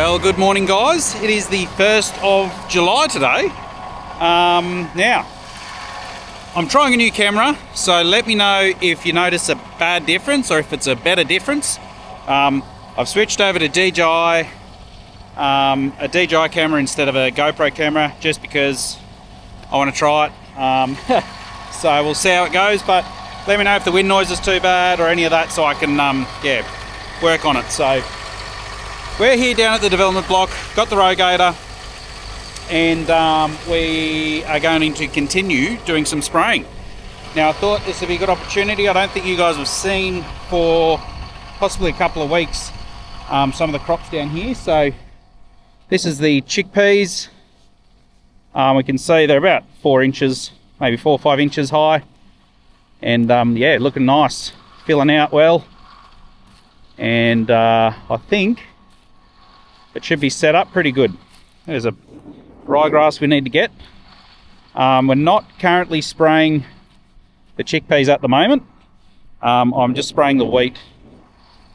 Well, good morning guys. It is the 1st of July today. Now, I'm trying a new camera, so let me know if you notice a bad difference or if it's a better difference. I've switched over to DJI, a DJI camera instead of a GoPro camera, just because I want to try it. So we'll see how it goes, but let me know if the wind noise is too bad or any of that so I can work on it. So we're here down at the development block, got the rogator, and we are going to continue doing some spraying. Now I thought this would be a good opportunity. I don't think you guys have seen for possibly a couple of weeks some of the crops down here. So this is the chickpeas. We can see they're about 4 inches, maybe 4 or 5 inches high, and yeah, looking nice, filling out well, and I think it should be set up pretty good. There's a ryegrass we need to get. We're not currently spraying the chickpeas at the moment. I'm just spraying the wheat,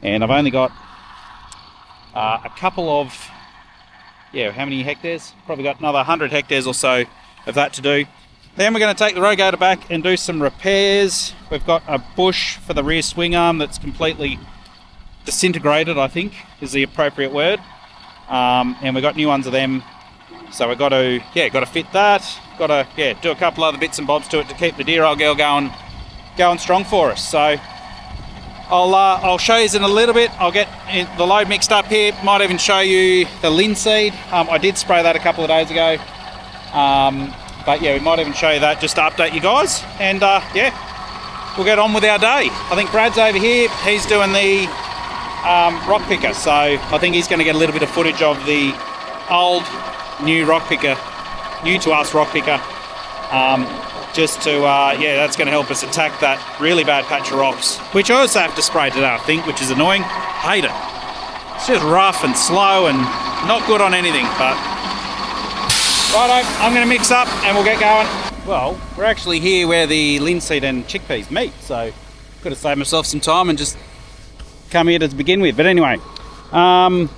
and I've only got a couple of, how many hectares? Probably got another 100 hectares or so of that to do. Then we're going to take the rogator back and do some repairs. We've got a bush for the rear swing arm that's completely disintegrated, I think is the appropriate word. And we've got new ones of them, so we've got to fit that. Got to do a couple other bits and bobs to it to keep the dear old girl going strong for us. So I'll show you in a little bit. I'll get the load mixed up here. Might even show you the linseed. I did spray that a couple of days ago, but yeah, we might even show you that just to update you guys. And we'll get on with our day. I think Brad's over here. He's doing the rock picker, so I think he's going to get a little bit of footage of the old new rock picker, new to us rock picker, just to that's going to help us attack that really bad patch of rocks, which I also have to spray today, I think, which is annoying. Hate it. It's just rough and slow and not good on anything. But righto, I'm going to mix up and we'll get going. Well, we're actually here where the linseed and chickpeas meet, so could have saved myself some time and just come here to begin with. But anyway, right,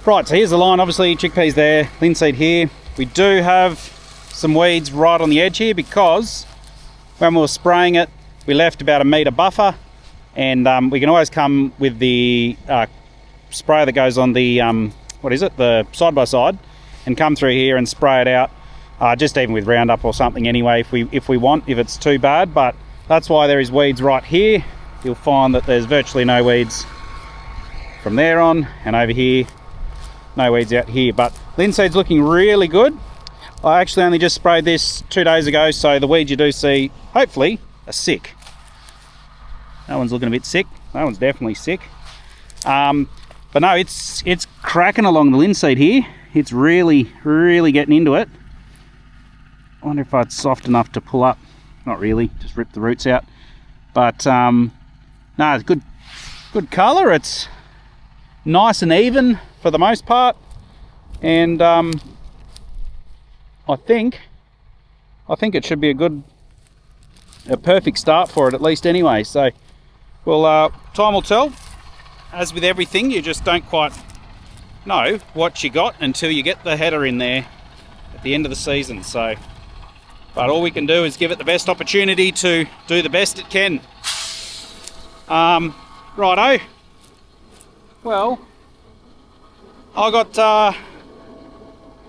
so here's the line. Obviously chickpeas there, linseed here. We do have some weeds right on the edge here because when we were spraying it we left about a metre buffer, and we can always come with the sprayer that goes on the the side by side and come through here and spray it out, just even with Roundup or something anyway if we want, if it's too bad. But that's why there is weeds right here. You'll find that there's virtually no weeds from there on, and over here no weeds out here. But linseed's looking really good. I actually only just sprayed this 2 days ago, so the weeds you do see hopefully are sick. That one's looking a bit sick. That one's definitely sick. But no, it's cracking along the linseed here. It's really getting into it. I wonder if it's soft enough to pull up. Not really, just rip the roots out. But no, it's good colour. It's nice and even for the most part, and I think it should be a perfect start for it, at least anyway. So well, time will tell. As with everything, you just don't quite know what you got until you get the header in there at the end of the season. So, but all we can do is give it the best opportunity to do the best it can. Righto. Well, I got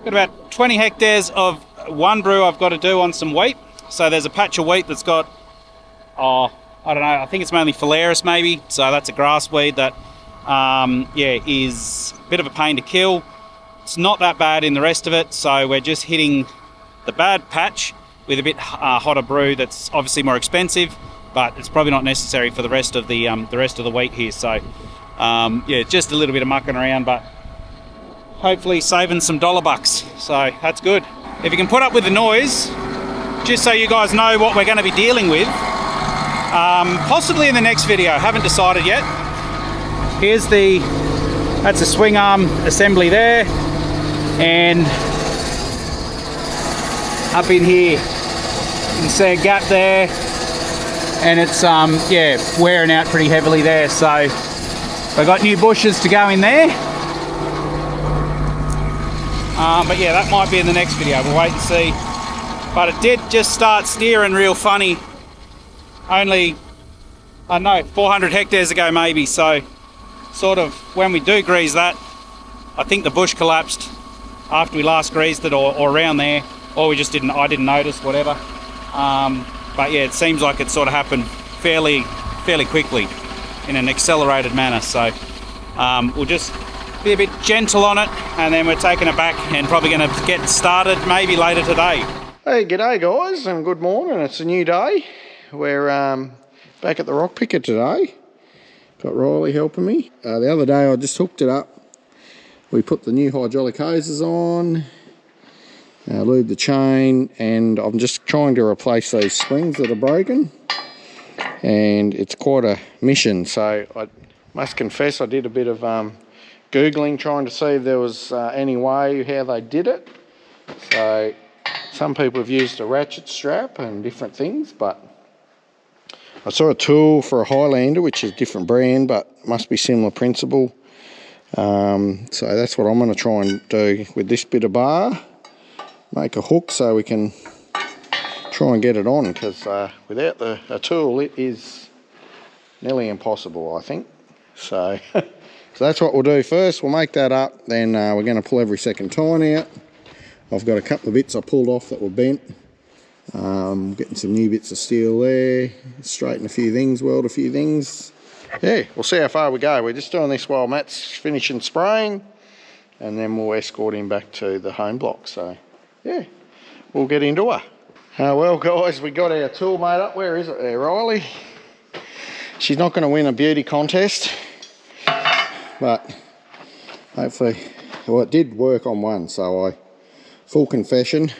about 20 hectares of one brew I've got to do on some wheat. So there's a patch of wheat that's got, I don't know, I think it's mainly phalaris maybe. So that's a grass weed that, is a bit of a pain to kill. It's not that bad in the rest of it. So we're just hitting the bad patch with a bit hotter brew that's obviously more expensive, but it's probably not necessary for the rest of the wheat here. So just a little bit of mucking around, but hopefully saving some dollar bucks. So that's good. If you can put up with the noise, just so you guys know what we're going to be dealing with, possibly in the next video. Haven't decided yet. That's a swing arm assembly there, and up in here you can see a gap there, and it's wearing out pretty heavily there. So I've got new bushes to go in there, But yeah, that might be in the next video. We'll wait and see. But it did just start steering real funny. Only, I don't know, 400 hectares ago maybe. So sort of when we do grease that, I think the bush collapsed after we last greased it, or around there, or we just I didn't notice, whatever. But yeah, it seems like it sort of happened fairly quickly in an accelerated manner. So we'll just be a bit gentle on it, and then we're taking it back and probably going to get started maybe later today. Hey, g'day guys, and good morning. It's a new day. We're back at the rock picker today. Got Riley helping me. The other day I just hooked it up. We put the new hydraulic hoses on, lubed the chain, and I'm just trying to replace these springs that are broken. And it's quite a mission, so I must confess I did a bit of Googling trying to see if there was any way how they did it. So some people have used a ratchet strap and different things, but I saw a tool for a Highlander, which is a different brand, but must be similar principle. So that's what I'm going to try and do with this bit of bar. Make a hook so we can try and get it on, because without a tool it is nearly impossible, I think. So so that's what we'll do first. We'll make that up, then we're going to pull every second tine out. I've got a couple of bits I pulled off that were bent. Getting some new bits of steel there, straighten a few things, weld a few things. Yeah, we'll see how far we go. We're just doing this while Matt's finishing spraying, and then we'll escort him back to the home block. So yeah, we'll get into her. Well guys, we got our tool made up. Where is it there, Riley? She's not going to win a beauty contest, but hopefully, well, it did work on one. So full confession,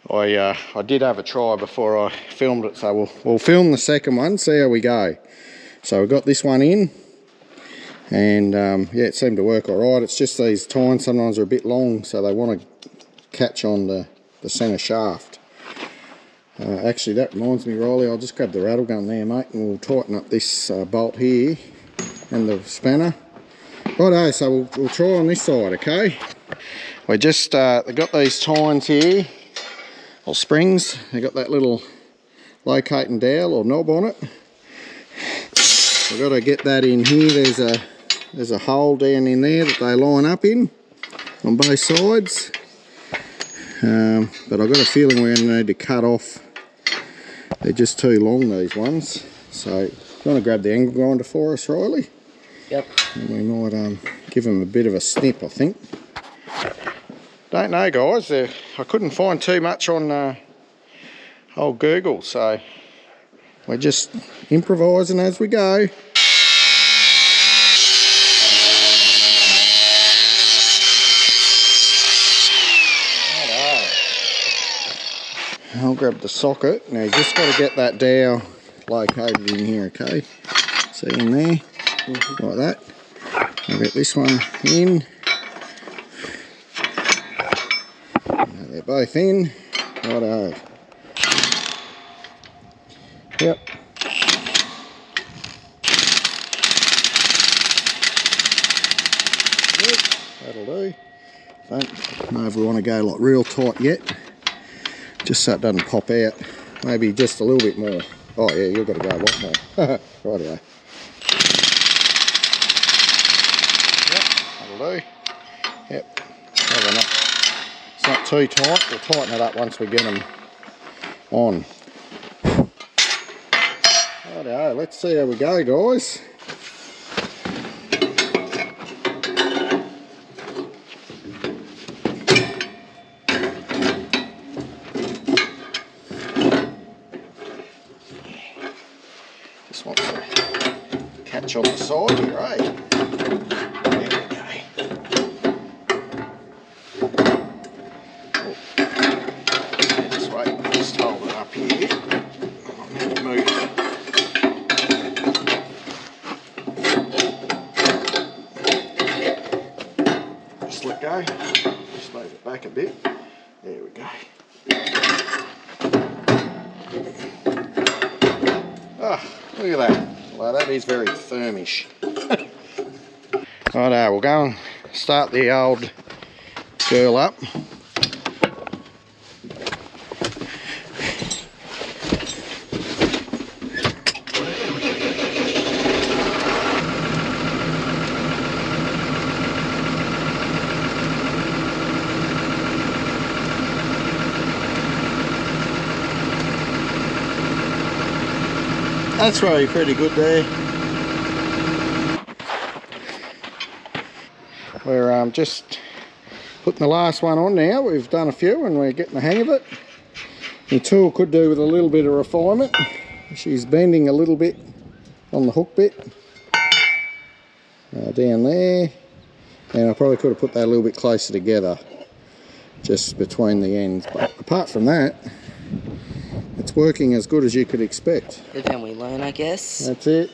I did have a try before I filmed it, so we'll film the second one, see how we go. So we got this one in, and yeah, it seemed to work all right. It's just these tines sometimes are a bit long, so they want to catch on the centre shaft. Actually, that reminds me, Riley, I'll just grab the rattle gun there, mate, and we'll tighten up this bolt here and the spanner. Righto, so we'll try on this side, okay? We just got these tines here, or springs. They got that little locating dowel or knob on it. We've got to get that in here. There's a hole down in there that they line up in on both sides. But I've got a feeling we're going to need to cut off. They're just too long, these ones. So you want to grab the angle grinder for us, Riley? Yep. And we might give them a bit of a snip, I think. Don't know, guys. I couldn't find too much on old Google, so we're just improvising as we go. I'll grab the socket. Now you just got to get that dowel located in here, okay? See in there? Like that. I'll get this one in. They're both in. Righto. Yep. That'll do. Don't know if we want to go like real tight yet. Just so it doesn't pop out. Maybe just a little bit more. Oh yeah, you've got to go a lot more. Rightio. Yep, that'll do. Yep. It's not too tight. We'll tighten it up once we get them on. Rightio, let's see how we go, guys. Just want to catch on the side here, eh? There we go. Oh. This way, just hold it up here. Move. Just let go. Just move it back a bit. There we go. Ah, look at that. Well, that is very firmish. Righto, we'll go and start the old girl up. That's really pretty good there. We're just putting the last one on now. We've done a few and we're getting the hang of it. The tool could do with a little bit of refinement. She's bending a little bit on the hook bit. Down there. And I probably could have put that a little bit closer together, just between the ends. But apart from that, it's working as good as you could expect. Live and we learn, I guess. That's it.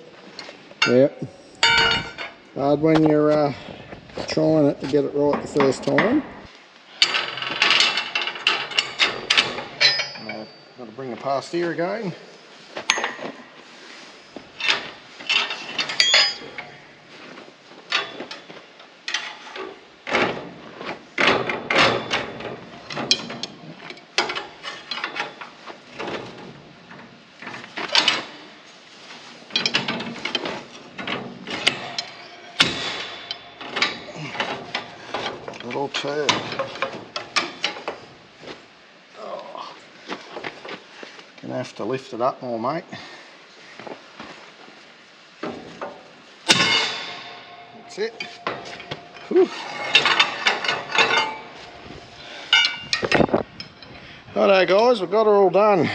Yep. Hard when you're trying it to get it right the first time. Got to bring it past here again. Little turd. Oh. Gonna have to lift it up more, mate. That's it. Whew. Righto guys, we've got her all done.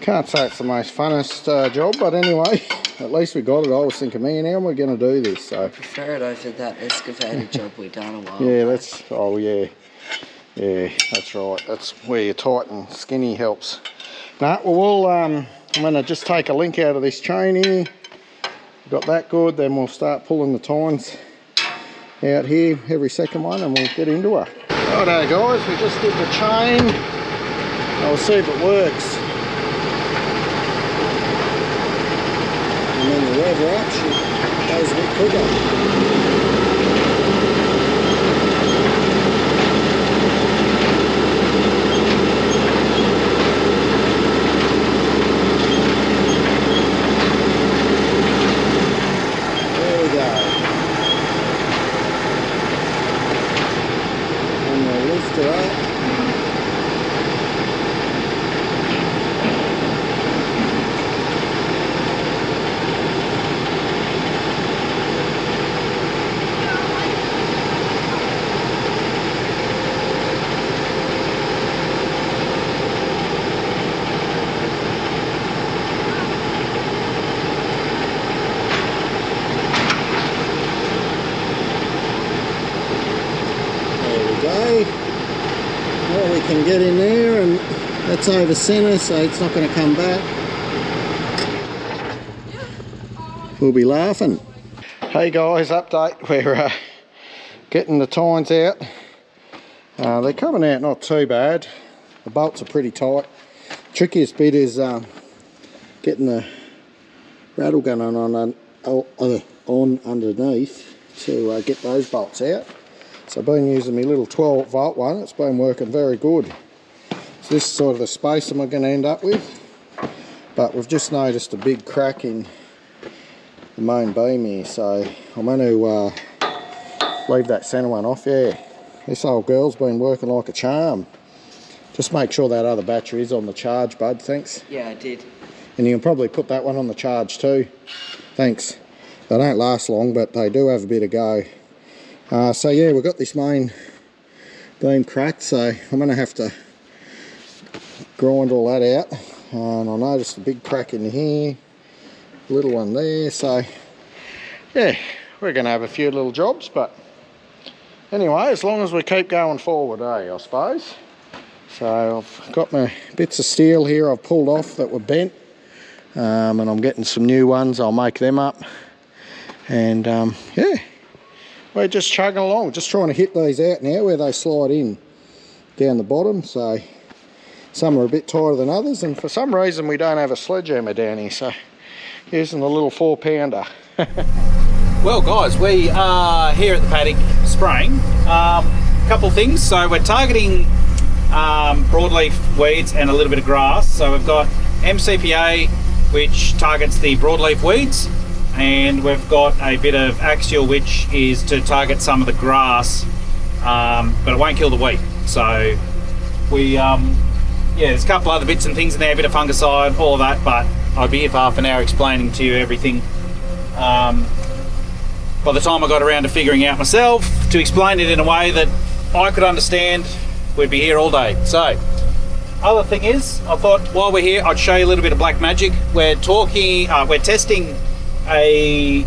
Can't say it's the most funnest job, but anyway, at least we got it. I was thinking, man, how am I going to do this? So I prefer it over that excavator job we done a while yeah, back. that's, oh yeah. Yeah, that's right. That's where your tight and skinny helps. Nah, well, I'm going to just take a link out of this chain here. Got that good, then we'll start pulling the tines out here, every second one, and we'll get into her. Righto guys, we just did the chain. I'll see if it works. And then the rev her up, she goes a bit quicker. There we go. And we'll lift her up. Well, we can get in there, and that's over centre, so it's not going to come back. We'll be laughing. Hey guys, update. We're getting the tines out. They're coming out not too bad. The bolts are pretty tight. Trickiest bit is getting the rattle gun on underneath to get those bolts out. So I've been using my little 12 volt one. It's been working very good. So this is sort of the space I'm going to end up with. But we've just noticed a big crack in the main beam here. So I'm going to leave that centre one off. Yeah, this old girl's been working like a charm. Just make sure that other battery is on the charge, bud. Thanks. Yeah, I did. And you can probably put that one on the charge too. Thanks. They don't last long, but they do have a bit of go. So yeah, we've got this main beam cracked, so I'm going to have to grind all that out. And I noticed a big crack in here, little one there, so yeah, we're going to have a few little jobs, but anyway, as long as we keep going forward, I suppose. So I've got my bits of steel here I've pulled off that were bent, and I'm getting some new ones. I'll make them up, and yeah, we're just chugging along, just trying to hit these out now where they slide in down the bottom. So some are a bit tighter than others, and for some reason we don't have a sledgehammer down here, so using the little 4-pounder. Well guys, we are here at the paddock spraying. couple things. So we're targeting broadleaf weeds and a little bit of grass. So we've got MCPA, which targets the broadleaf weeds, and we've got a bit of axial, which is to target some of the grass, but it won't kill the wheat. So we, yeah, there's a couple other bits and things in there, a bit of fungicide, all of that, but I'd be here for half an hour explaining to you everything. By the time I got around to figuring out myself, to explain it in a way that I could understand, we'd be here all day. So, other thing is, I thought while we're here, I'd show you a little bit of black magic. We're testing a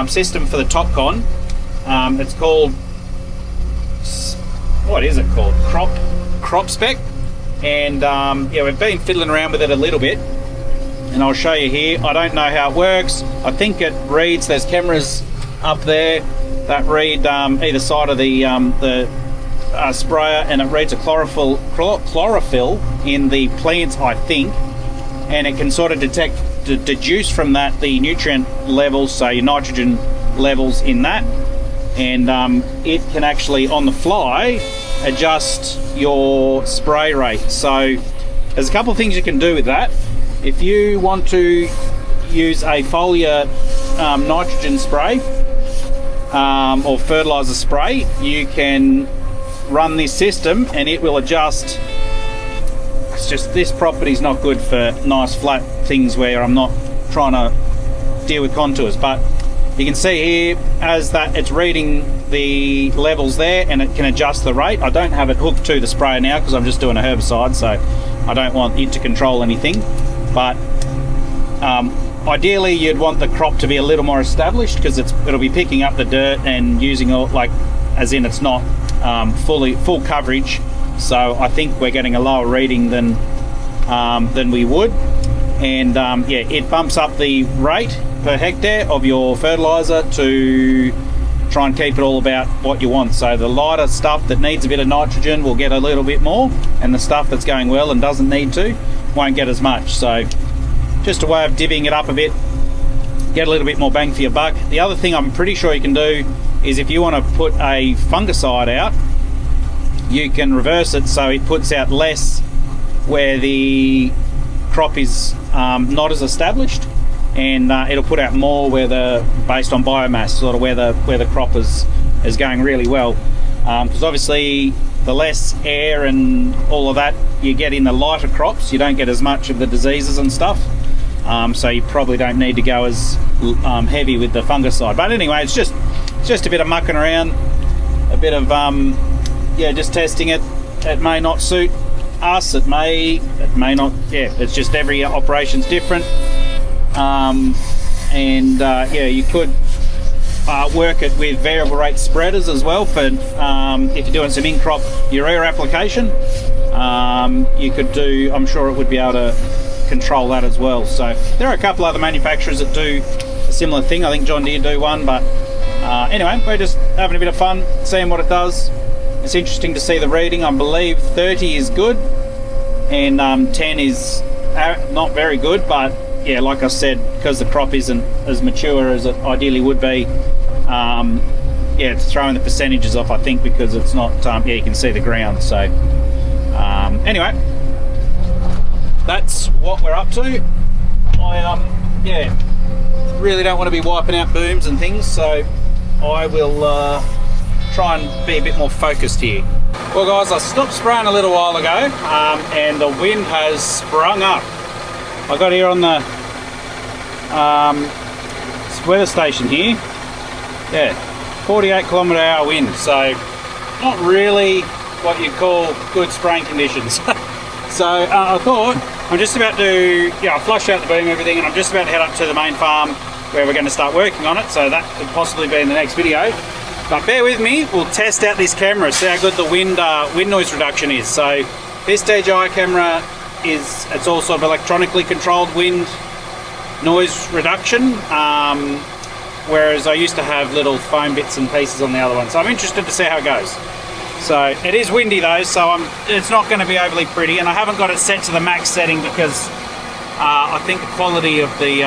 system for the TopCon. It's called, what is it called? Crop Spec. And yeah, we've been fiddling around with it a little bit, and I'll show you here. I don't know how it works. I think it reads, there's cameras up there that read either side of the sprayer, and it reads a chlorophyll in the plants, I think, and it can sort of deduce from that the nutrient levels, so your nitrogen levels in that, and it can actually on the fly adjust your spray rate. So there's a couple of things you can do with that. If you want to use a foliar nitrogen spray or fertilizer spray, you can run this system and it will adjust. It's just this property is not good for nice flat things where I'm not trying to deal with contours, but you can see here as that it's reading the levels there, and it can adjust the rate. I don't have it hooked to the sprayer now because I'm just doing a herbicide, so I don't want it to control anything, but ideally you'd want the crop to be a little more established because it'll be picking up the dirt and using it, like, as in it's not full coverage. So I think we're getting a lower reading than we would, and yeah, it bumps up the rate per hectare of your fertilizer to try and keep it all about what you want. So the lighter stuff that needs a bit of nitrogen will get a little bit more, and the stuff that's going well and doesn't need to won't get as much. So just a way of divvying it up a bit, get a little bit more bang for your buck. The other thing I'm pretty sure you can do is if you want to put a fungicide out, you can reverse it so it puts out less where the crop is not as established, and it'll put out more based on biomass, sort of where the crop is going really well, because obviously the less air and all of that you get in the lighter crops, you don't get as much of the diseases and stuff, so you probably don't need to go as heavy with the fungicide. But anyway, it's just a bit of mucking around, a bit of yeah, just testing it. It may not suit us, it may not, yeah, it's just every operation's different. Yeah, you could work it with variable rate spreaders as well for if you're doing some in-crop urea application. You could do, I'm sure it would be able to control that as well. So there are a couple other manufacturers that do a similar thing. I think John Deere do one, but anyway, we're just having a bit of fun seeing what it does. It's interesting to see the reading. I believe 30 is good and 10 is not very good, but yeah, like I said, because the crop isn't as mature as it ideally would be, yeah, it's throwing the percentages off, I think, because it's not, yeah, you can see the ground. So anyway, that's what we're up to. I yeah, really don't want to be wiping out booms and things, so I will try and be a bit more focused here. Well guys, I stopped spraying a little while ago, and the wind has sprung up. I got here on the weather station here, yeah, 48 km/h wind, so not really what you'd call good spraying conditions. So I thought, I'm just about to, yeah, I flushed out the boom and everything, and I'm just about to head up to the main farm where we're going to start working on it, so that could possibly be in the next video. But bear with me, we'll test out this camera, see how good the wind noise reduction is. So this DJI camera it's all sort of electronically controlled wind noise reduction, whereas I used to have little foam bits and pieces on the other one. So I'm interested to see how it goes. So it is windy though, so it's not going to be overly pretty, and I haven't got it set to the max setting because I think the quality of the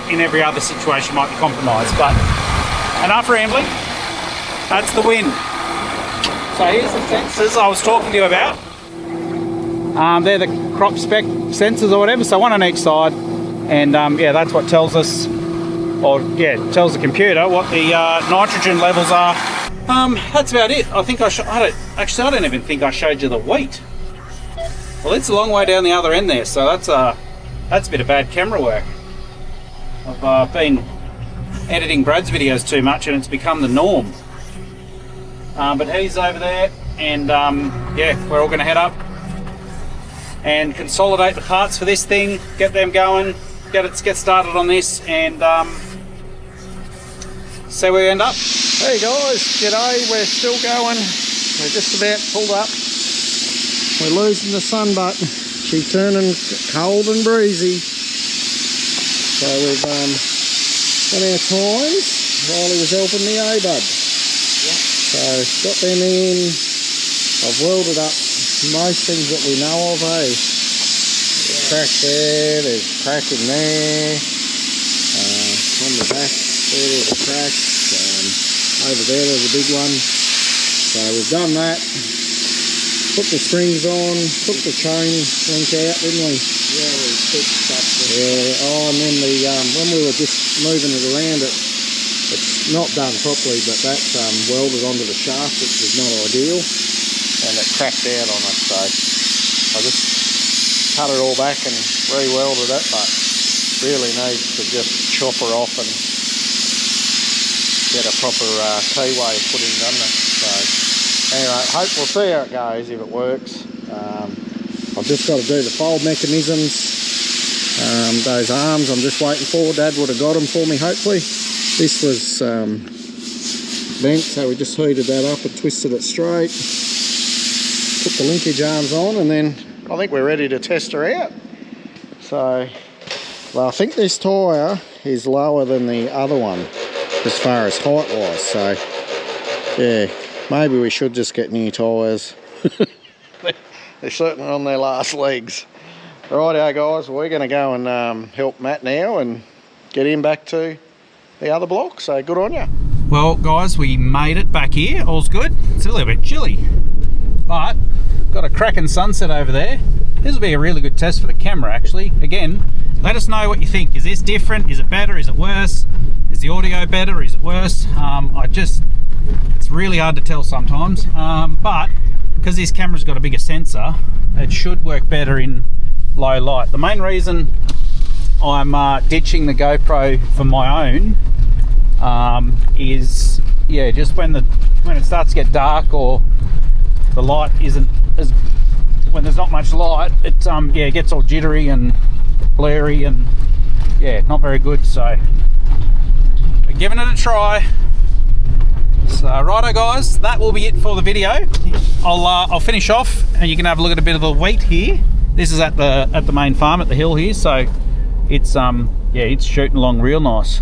in every other situation might be compromised. But enough rambling. That's the wind. So here's the sensors I was talking to you about. They're the crop spec sensors or whatever, so one on each side, and yeah, that's what tells us, or yeah, tells the computer what the nitrogen levels are. That's about it. I think I don't even think I showed you the wheat. Well, it's a long way down the other end there, so that's a bit of bad camera work. I've been editing Brad's videos too much, and it's become the norm. But he's over there, and yeah, we're all going to head up and consolidate the parts for this thing, get them going, get started on this, and see where we end up. Hey guys, g'day. We're still going. We're just about pulled up. We're losing the sun button. She's turning cold and breezy. So we've done our times while he was helping me, bud. So got them in. I've welded up most things that we know of, There's crack there, there's crack in there. On the back there's a crack. Over there's a big one. So we've done that. Put the springs on, took the chain link out, didn't we? Yeah, we fixed up the... Yeah, and then when we were just moving it around, it's not done properly, but that's welded onto the shaft, which is not ideal, and it cracked out on us, so I just cut it all back and re-welded it, but really needs to just chop her off and get a proper keyway put in, doesn't it? So anyway, we'll see how it goes, if it works. I've just got to do the fold mechanisms. Those arms I'm just waiting for. Dad would have got them for me, hopefully. This was bent, so we just heated that up and twisted it straight. Put the linkage arms on, and then I think we're ready to test her out. So, well, I think this tyre is lower than the other one as far as height wise, so yeah, maybe we should just get new tyres. They're certainly on their last legs. Righto guys, we're going to go and help Matt now and get him back to the other block, so good on you. Well guys, we made it back here, all's good. It's a little bit chilly, but got a cracking sunset over there. This will be a really good test for the camera actually. Again, let us know what you think. Is this different? Is it better? Is it worse? Is the audio better? Is it worse? It's really hard to tell sometimes, but because this camera's got a bigger sensor, it should work better in low light. The main reason I'm ditching the GoPro for my own is, yeah, just when it starts to get dark or the light isn't as, when there's not much light, it yeah, it gets all jittery and blurry and yeah, not very good. So we're giving it a try. So righto guys, that will be it for the video. I'll finish off and you can have a look at a bit of the wheat here. This is at the main farm at the hill here, so it's yeah, it's shooting along real nice.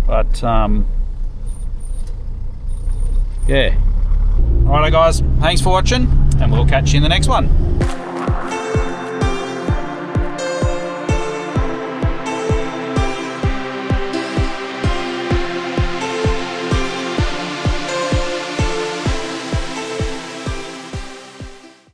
But yeah. Alright guys, thanks for watching and we'll catch you in the next one.